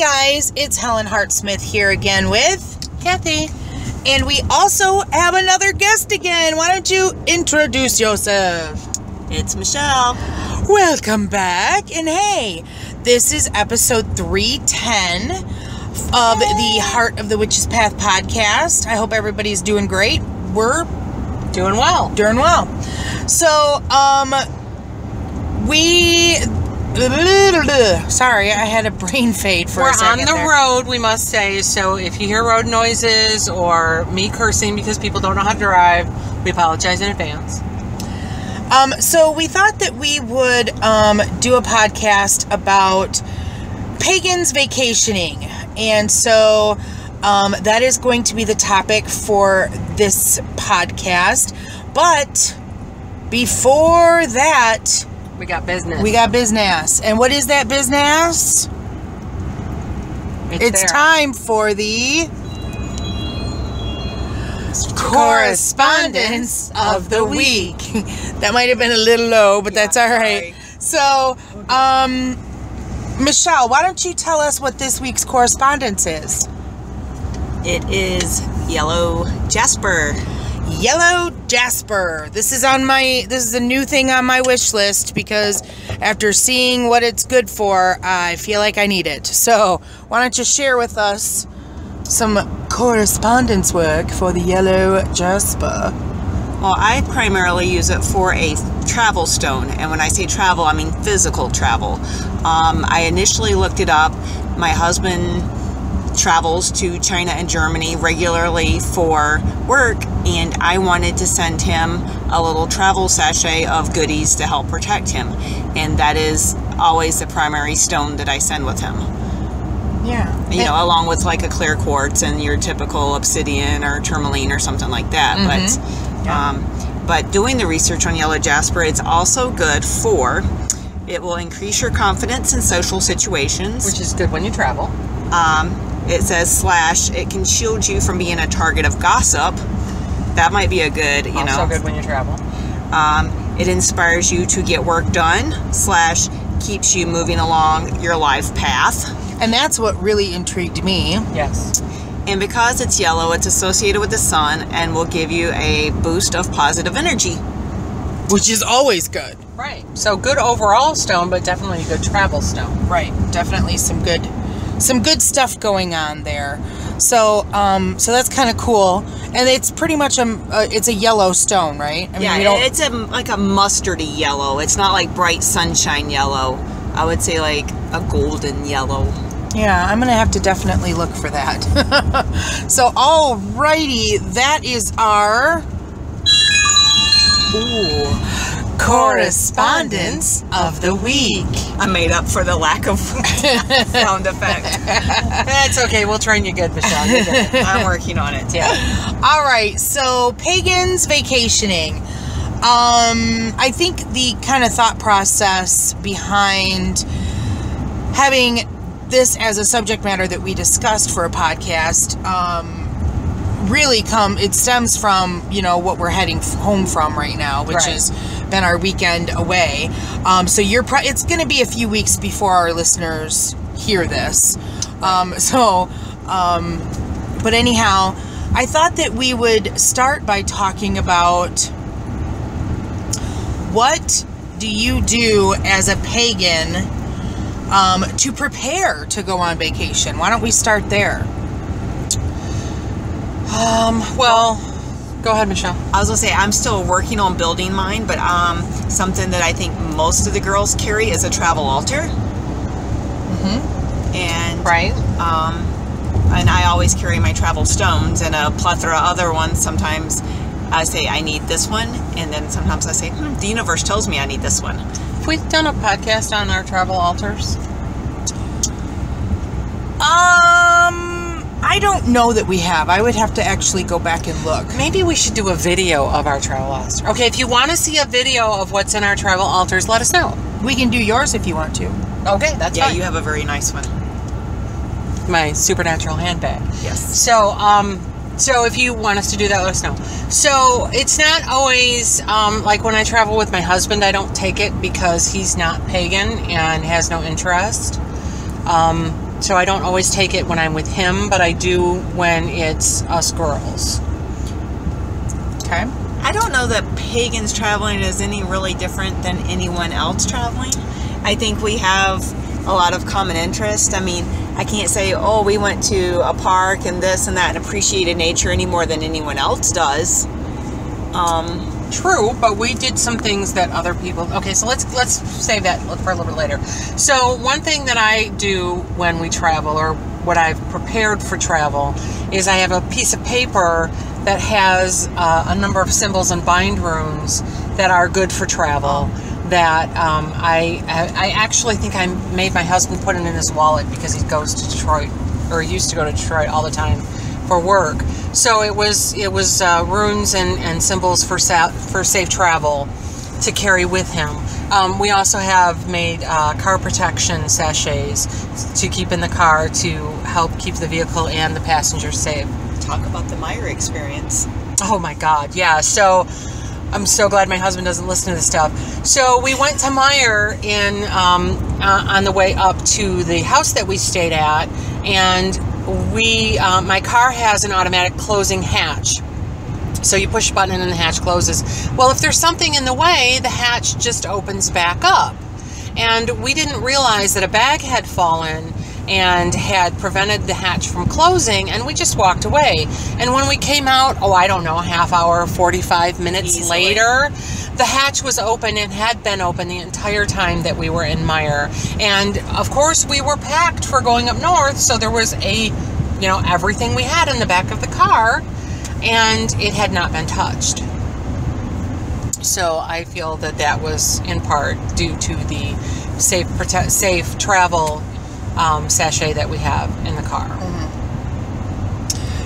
guys, it's Helen Hart-Smith here again with Kathy. And we also have another guest again. Why don't you introduce yourself? It's Michelle. Welcome back. And hey, this is episode 310 of the Heart of the Witch's Path podcast. I hope everybody's doing great. We're Doing well. doing well. So, sorry, I had a brain fade for a second. We're on the road, we must say, so if you hear road noises or me cursing because people don't know how to drive, we apologize in advance. So we thought that we would do a podcast about pagans vacationing. And so that is going to be the topic for this podcast. But before that, We got business. we got business. And what is that business? It's there. time for the correspondence of the week. That might have been a little low, but that's all right. So, Michelle, why don't you tell us what this week's correspondence is? It is yellow jasper. Yellow jasper. This is a new thing on my wish list because after seeing what it's good for, I feel like I need it. So, why don't you share with us some correspondence work for the yellow jasper? Well, I primarily use it for a travel stone. And when I say travel, I mean physical travel. I initially looked it up. My husband travels to China and Germany regularly for work, and I wanted to send him a little travel sachet of goodies to help protect him. And that is always the primary stone that I send with him. Yeah. You know, along with like a clear quartz and your typical obsidian or tourmaline or something like that. But doing the research on yellow jasper, it's also good for, it will increase your confidence in social situations. Which is good when you travel. It says / it can shield you from being a target of gossip. That might be a good, Also good when you travel. It inspires you to get work done / keeps you moving along your life path. And that's what really intrigued me. Yes. And because it's yellow, it's associated with the sun and will give you a boost of positive energy. Which is always good. Right. So good overall stone, but definitely a good travel stone. Right. Definitely some good stuff going on there. So so that's kind of cool. And it's pretty much it's a yellow stone, right? I mean, it's like a mustardy yellow. It's not like bright sunshine yellow. I would say like a golden yellow. Yeah, I'm going to have to definitely look for that. So, alrighty, that is our correspondence of the week. I made up for the lack of sound effect. That's okay. We'll train you good, Michelle. You're good. I'm working on it. Yeah. Alright, so pagans vacationing. I think the kind of thought process behind having this as a subject matter that we discussed for a podcast really stems from, what we're heading home from right now, which has been our weekend away. So it's going to be a few weeks before our listeners hear this. But anyhow, I thought that we would start by talking about what do you do as a pagan to prepare to go on vacation? Why don't we start there? Well, go ahead, Michelle. I was going to say, I'm still working on building mine, but something that I think most of the girls carry is a travel altar. Mm-hmm. And Right. And I always carry my travel stones and a plethora of other ones. Sometimes I say I need this one, and then sometimes I say, the universe tells me I need this one. Have we done a podcast on our travel altars? I don't know that we have. I would have to actually go back and look. Maybe we should do a video of our travel altars. Okay, if you want to see a video of what's in our travel altars, let us know. We can do yours if you want to. Okay, that's Yeah, fine. you have a very nice one. My supernatural handbag. Yes. So, So if you want us to do that, let us know. So it's not always, like when I travel with my husband, I don't take it because he's not pagan and has no interest. So I don't always take it when I'm with him, but I do when it's us girls. Okay. I don't know that pagans traveling is any really different than anyone else traveling. I think we have a lot of common interest. I mean, I can't say, oh, we went to a park and this and that and appreciated nature any more than anyone else does. True, but we did some things that other people... Okay, so let's save that for a little bit later. So one thing that I do when we travel, or what I've prepared for travel, is I have a piece of paper that has a number of symbols and bind runes that are good for travel. That I actually think I made my husband put it in his wallet because he goes to Detroit, or he used to go to Detroit all the time for work. So it was runes and symbols for safe travel to carry with him. We also have made car protection sachets to keep in the car to help keep the vehicle and the passenger safe. Talk about the Meyer experience. Oh my God, yeah. So I'm so glad my husband doesn't listen to this stuff. So we went to Meyer on the way up to the house that we stayed at, and my car has an automatic closing hatch. So you push a button and the hatch closes. Well, if there's something in the way, the hatch just opens back up. And we didn't realize that a bag had fallen and had prevented the hatch from closing, and we just walked away. And when we came out, I don't know, a half hour, 45 minutes later, the hatch was open and had been open the entire time that we were in Meyer. And of course we were packed for going up north, so there was everything we had in the back of the car, and it had not been touched. So I feel that was in part due to the safe travel sachet that we have in the car.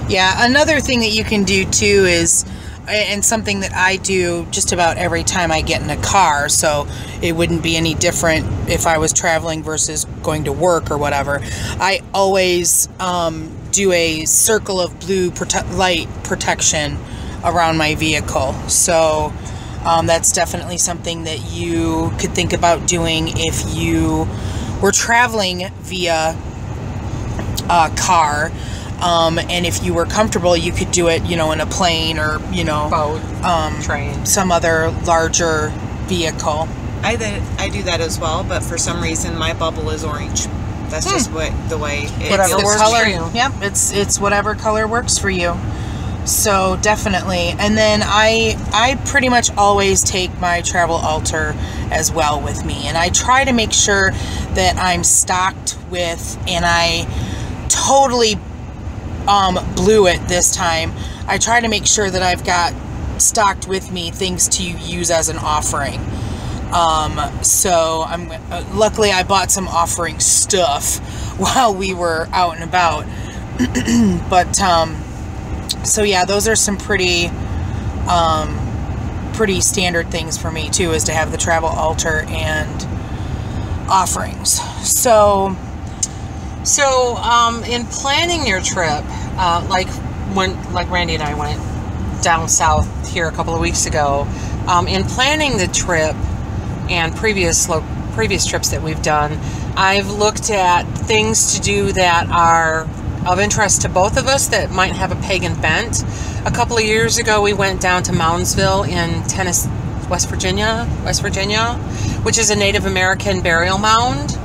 Yeah, another thing that you can do too is, and something that I do just about every time I get in a car, so it wouldn't be any different if I was traveling versus going to work or whatever, I always do a circle of blue light protection around my vehicle. So that's definitely something that you could think about doing if you were traveling via car. And if you were comfortable, you could do it, in a plane or, boat, train, some other larger vehicle. I do that as well, but for some reason my bubble is orange. That's just the way it whatever feels. color. Yep, it's whatever color works for you. So definitely. And then I pretty much always take my travel altar as well with me, and I try to make sure that I'm stocked with, and I totally blew it this time. I try to make sure that I've got stocked with me things to use as an offering. So luckily I bought some offering stuff while we were out and about. But so yeah, those are some pretty standard things for me too, is to have the travel altar and offerings. So in planning your trip, like Randy and I went down south here a couple of weeks ago, in planning the trip and previous trips that we've done, I've looked at things to do that are of interest to both of us that might have a pagan bent. A couple of years ago, we went down to Moundsville in West Virginia, which is a Native American burial mound.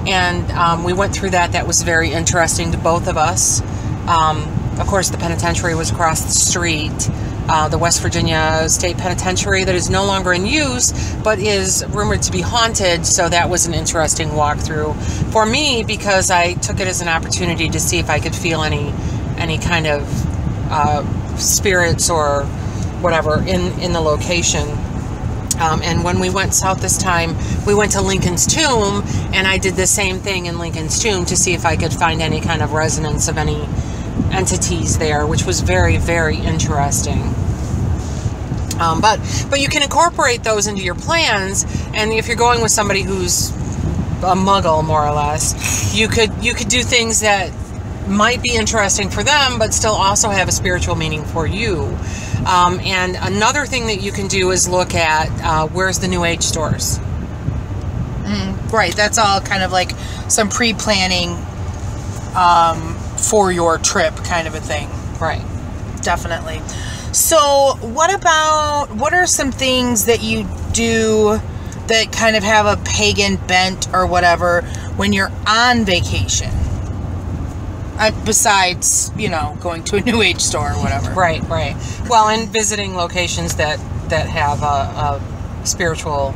And we went through that. That was very interesting to both of us. Of course, the penitentiary was across the street. The West Virginia State Penitentiary that is no longer in use, but is rumored to be haunted. So that was an interesting walkthrough for me, because I took it as an opportunity to see if I could feel any kind of spirits or whatever in the location. And when we went south this time, we went to Lincoln's Tomb, and I did the same thing in Lincoln's Tomb to see if I could find any kind of resonance of any entities there, which was very, very interesting. But you can incorporate those into your plans, and if you're going with somebody who's a muggle, more or less, you could do things that might be interesting for them, but still also have a spiritual meaning for you. And another thing that you can do is look at where's the New Age stores. Right, that's all kind of like some pre-planning for your trip, kind of a thing. Right. Definitely. So what are some things that you do that kind of have a pagan bent or whatever when you're on vacation? Besides, going to a New Age store or whatever. Right. Well, and visiting locations that have a spiritual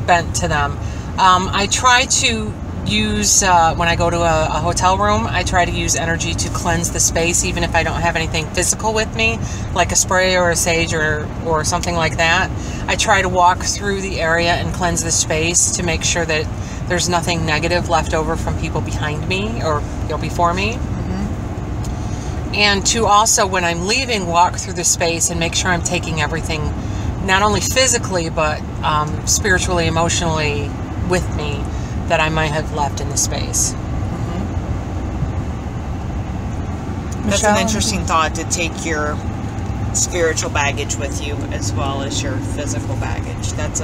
bent to them. I try to use, when I go to a hotel room, I try to use energy to cleanse the space, even if I don't have anything physical with me, like a spray or a sage or something like that. I try to walk through the area and cleanse the space to make sure that there's nothing negative left over from people behind me or before me. Mm-hmm. And to also, when I'm leaving, walk through the space and make sure I'm taking everything, not only physically, but spiritually, emotionally with me, that I might have left in the space. Mm-hmm. That's an interesting thought, to take your spiritual baggage with you as well as your physical baggage. That's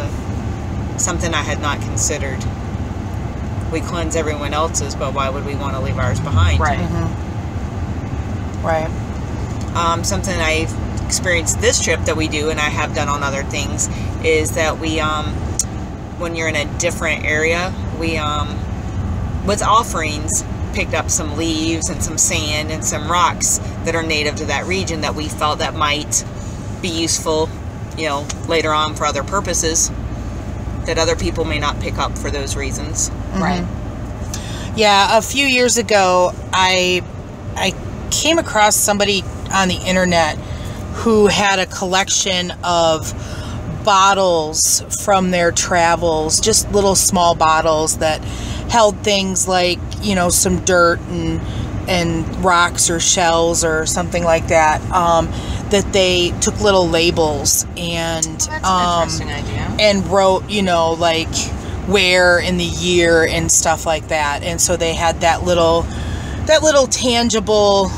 something I had not considered. We cleanse everyone else's, but why would we want to leave ours behind? Right. Mm-hmm. Right. Something I've experienced this trip that we do, and I have done on other things, is that we, when you're in a different area, we, with offerings, picked up some leaves and some sand and some rocks that are native to that region that we felt that might be useful, later on for other purposes that other people may not pick up for those reasons. Mm-hmm. Right. Yeah, a few years ago, I came across somebody on the internet who had a collection of bottles from their travels, just little small bottles that held things like, some dirt and rocks or shells or something like that, that they took little labels and that's an interesting idea. And wrote, like where in the year and stuff like that. And so they had that little tangible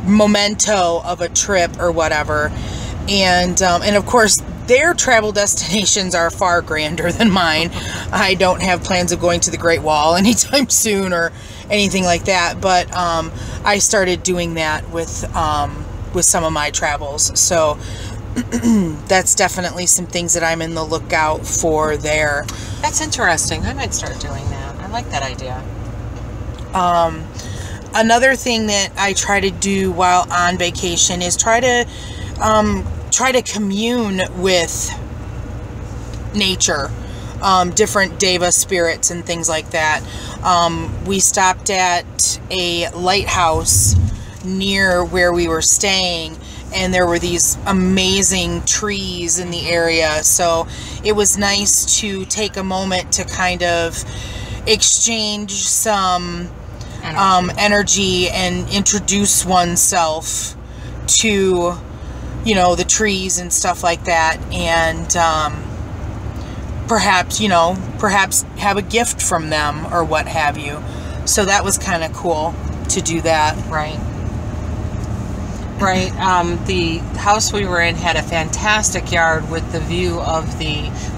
memento of a trip or whatever. And of course, their travel destinations are far grander than mine. I don't have plans of going to the Great Wall anytime soon or anything like that. But I started doing that with some of my travels. So that's definitely some things that I'm in the lookout for there. That's interesting. I might start doing that. I like that idea. Another thing that I try to do while on vacation is try to commune with nature, different deva spirits and things like that. We stopped at a lighthouse near where we were staying, and there were these amazing trees in the area. So it was nice to take a moment to kind of exchange some energy and introduce oneself to the trees and stuff like that, and perhaps have a gift from them or what have you. So that was kind of cool to do that. Right. The house we were in had a fantastic yard with the view of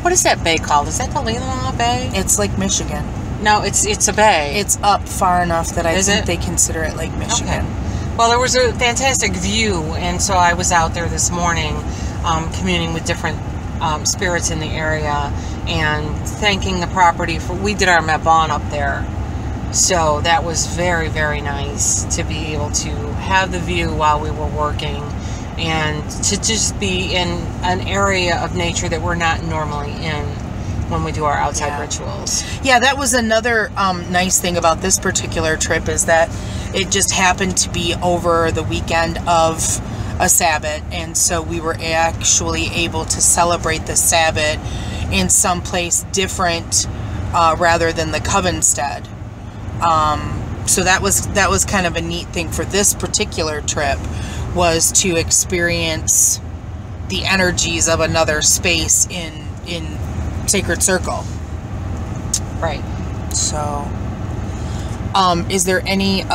what is that bay called? Is that the Leelanau Bay? It's Lake Michigan. No, it's a bay. It's up far enough that I think they consider it Lake Michigan. Okay. Well, there was a fantastic view, and so I was out there this morning communing with different spirits in the area and thanking the property we did our Mabon up there. So that was very, very nice to be able to have the view while we were working and to just be in an area of nature that we're not normally in when we do our outside rituals. Yeah, that was another nice thing about this particular trip, is that it just happened to be over the weekend of a Sabbath, and so we were actually able to celebrate the Sabbath in some place different rather than the Covenstead. So that was kind of a neat thing for this particular trip, was to experience the energies of another space in Sacred Circle. Right. So, is there anything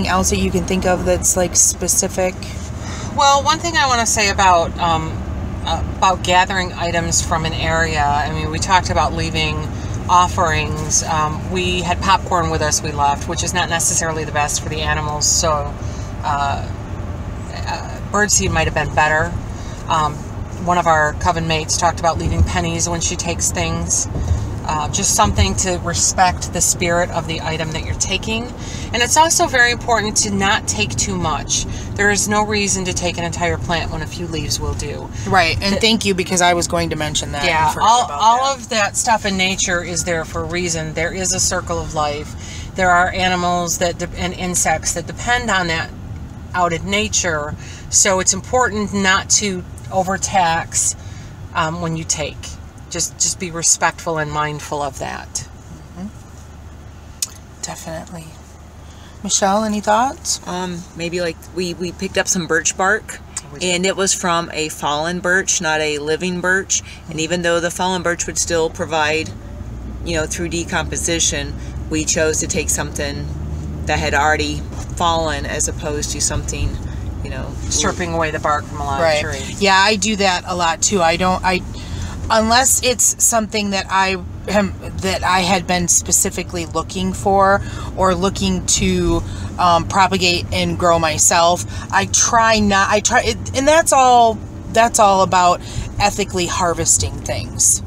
else that you can think of that's like specific? Well, one thing I want to say about gathering items from an area. I mean, we talked about leaving offerings. We had popcorn with us. We left, which is not necessarily the best for the animals. So birdseed might have been better. One of our coven mates talked about leaving pennies when she takes things. Just something to respect the spirit of the item that you're taking. And it's also very important to not take too much. There is no reason to take an entire plant when a few leaves will do. Right, and thank you, because I was going to mention that. Yeah, all of that stuff in nature is there for a reason. There is a circle of life. There are animals and insects that depend on that out in nature. So it's important not to overtax when you take. Just be respectful and mindful of that. Definitely. Michelle, any thoughts? Maybe like we picked up some birch bark, and it was from a fallen birch, not a living birch. And even though the fallen birch would still provide, through decomposition, we chose to take something that had already fallen as opposed to something, stripping away the bark from a live tree. Yeah, I do that a lot too. Unless it's something that I had been specifically looking for or looking to propagate and grow myself, and that's all about ethically harvesting things.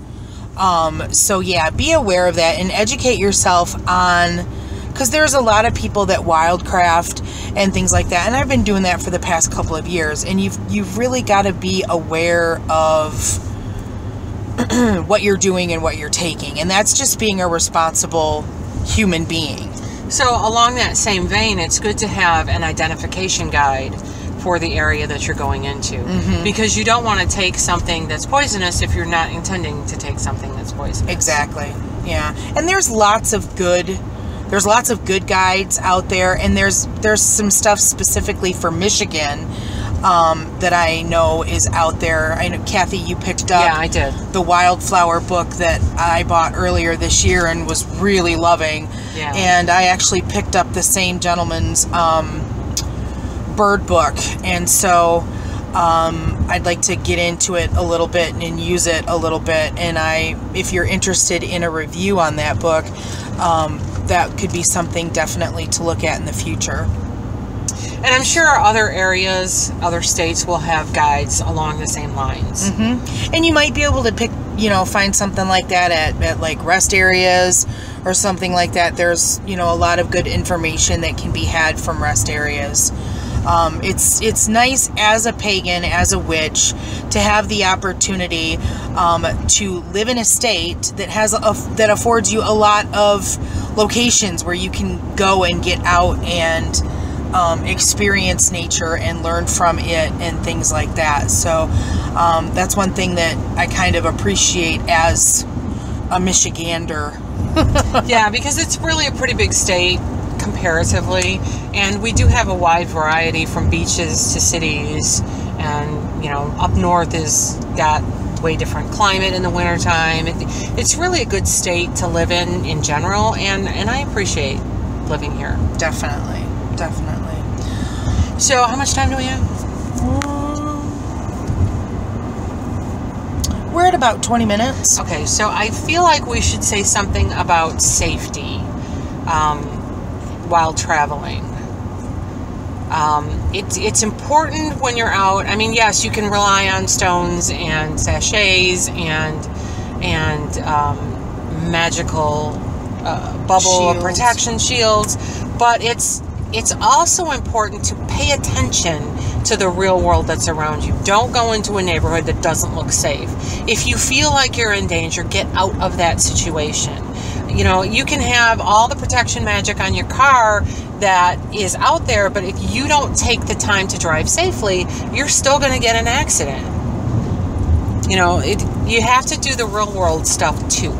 So yeah, be aware of that and educate yourself on, because there's a lot of people that wildcraft and things like that, and I've been doing that for the past couple of years, and you've really got to be aware of what you're doing and what you're taking, and that's just being a responsible human being. So along that same vein, it's good to have an identification guide for the area that you're going into, because you don't want to take something that's poisonous if you're not intending to take something that's poisonous. Exactly. Yeah, and there's lots of good guides out there, and there's some stuff specifically for Michigan that I know is out there. I know, Kathy, you picked up I did. The Wildflower book that I bought earlier this year and was really loving. Yeah. And I actually picked up the same gentleman's bird book. And so I'd like to get into it a little bit and use it a little bit. And if you're interested in a review on that book, that could be something definitely to look at in the future. And I'm sure other areas, other states will have guides along the same lines. And you might be able to find something like that at like rest areas or something like that. There's, a lot of good information that can be had from rest areas. It's nice as a pagan, as a witch, to have the opportunity to live in a state that that affords you a lot of locations where you can go and get out and experience nature and learn from it and things like that. So that's one thing that I kind of appreciate as a Michigander. Yeah, because it's really a pretty big state comparatively, and we do have a wide variety from beaches to cities, and up north is got way different climate in the wintertime. It's really a good state to live in general, and I appreciate living here. Definitely. So how much time do we have? We're at about 20 minutes. Okay, so I feel like we should say something about safety while traveling. It's important when you're out. I mean, yes, you can rely on stones and sachets and magical bubble protection shields, but it's also important to pay attention to the real world that's around you. Don't go into a neighborhood that doesn't look safe. If you feel like you're in danger, get out of that situation. You can have all the protection magic on your car that is out there, but if you don't take the time to drive safely, you're still going to get an accident. You have to do the real world stuff too.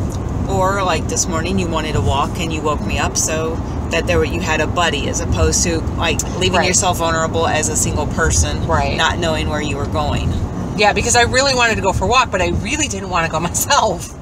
Or like this morning, you wanted to walk and you woke me up so that you had a buddy, as opposed to like leaving yourself vulnerable as a single person, not knowing where you were going. Yeah, because I really wanted to go for a walk, but I really didn't want to go myself.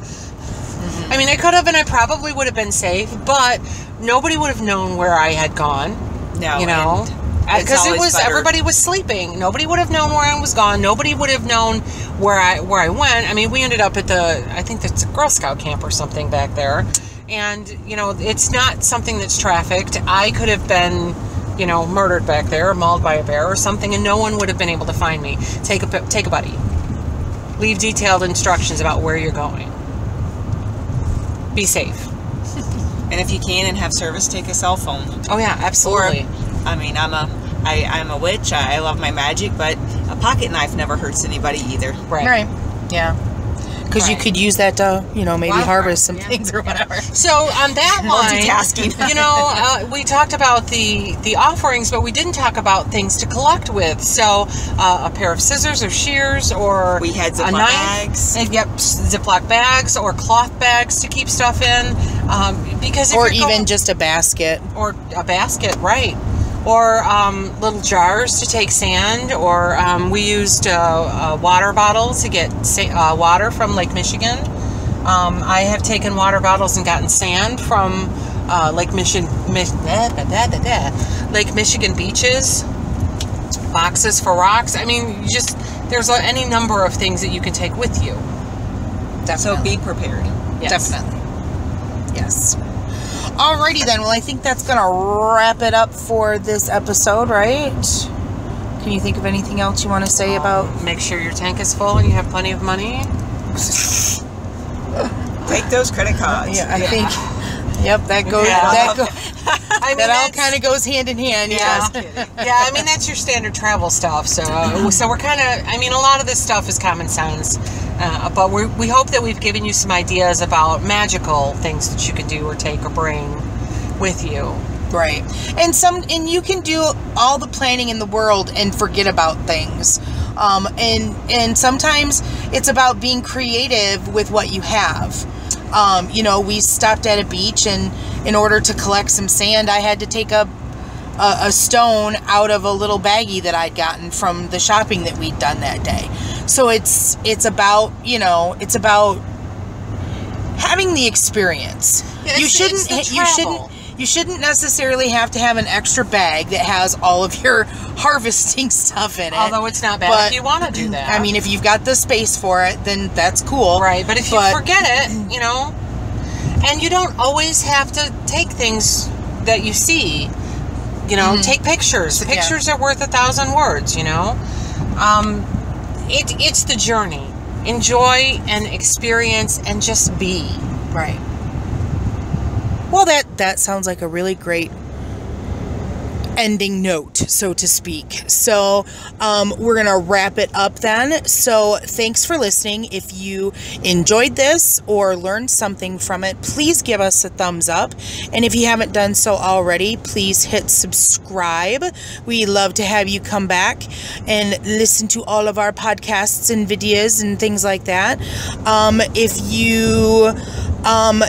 I mean, I could have, and I probably would have been safe, but nobody would have known where I had gone. No, Because it always was better. everybody was sleeping. Nobody would have known where I was gone. Nobody would have known where I went. I mean, we ended up at I think that's a Girl Scout camp or something back there, and you know, it's not something that's trafficked. I could have been, you know, murdered back there, or mauled by a bear or something, and no one would have been able to find me. Take a buddy. Leave detailed instructions about where you're going. Be safe. And if you can and have service, take a cell phone. Oh yeah, absolutely. Or, I mean, I'm a witch. I love my magic, but a pocket knife never hurts anybody either. Right. Yeah. Because you could use that to, you know, maybe harvest some things or whatever. So on that line, multitasking. You know, we talked about the offerings, but we didn't talk about things to collect with. So a pair of scissors or shears, or we had Ziploc a knife. bags. Yep, Ziploc bags or cloth bags to keep stuff in. Because if or you're even just a basket. Or a basket, right. Or little jars to take sand, or we used a water bottle to get water from Lake Michigan. I have taken water bottles and gotten sand from Lake Michigan beaches, boxes for rocks. I mean, there's any number of things that you can take with you. Definitely. So be prepared. Yes. Definitely. Yes. Alrighty then. Well, I think that's going to wrap it up for this episode, right? Can you think of anything else you want to say about? Make sure your tank is full and you have plenty of money. Take those credit cards. Yeah, I think. Yep, that goes. Yeah. I mean, that all kind of goes hand in hand. Yeah. Yes. Yeah, I mean, that's your standard travel stuff. So we're kind of, I mean, a lot of this stuff is common sense. But we hope that we've given you some ideas about magical things that you can do or take or bring with you. Right. And you can do all the planning in the world and forget about things. And sometimes it's about being creative with what you have. You know, we stopped at a beach, and in order to collect some sand, I had to take a stone out of a little baggie that I'd gotten from the shopping that we'd done that day. So it's about, you know, it's about having the experience. Yeah, You shouldn't necessarily have to have an extra bag that has all of your harvesting stuff in it. Although it's not bad if you want to do that. I mean, if you've got the space for it, then that's cool. Right, but if you forget it, you know, and you don't always have to take things that you see, you know, take pictures. Pictures are worth 1,000 words, you know. It's the journey. Enjoy and experience and just be. Right. Well, that sounds like a really great ending note, so to speak. So we're gonna wrap it up then. So thanks for listening. If you enjoyed this or learned something from it, please give us a thumbs up, and if you haven't done so already, please hit subscribe. We love to have you come back and listen to all of our podcasts and videos and things like that. If you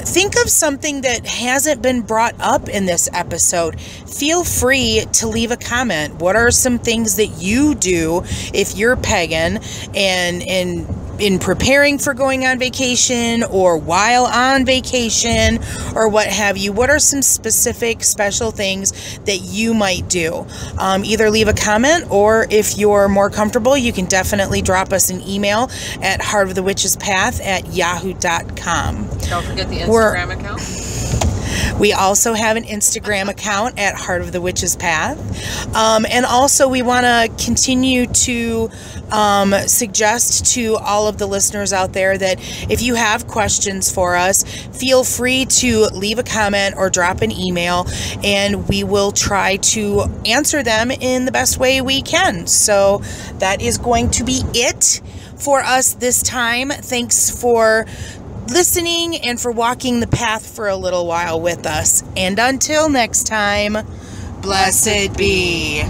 think of something that hasn't been brought up in this episode, feel free to leave a comment. What are some things that you do if you're pagan and in preparing for going on vacation or while on vacation or what have you? What are some specific special things that you might do? Either leave a comment, or if you're more comfortable, you can definitely drop us an email at heartofthewitchespath@yahoo.com. Don't forget the Instagram account. We also have an Instagram account at Heart of the Witch's Path. And also we want to continue to suggest to all of the listeners out there that if you have questions for us, feel free to leave a comment or drop an email, and we will try to answer them in the best way we can. So that is going to be it for us this time. Thanks for listening and for walking the path for a little while with us. And until next time, blessed be.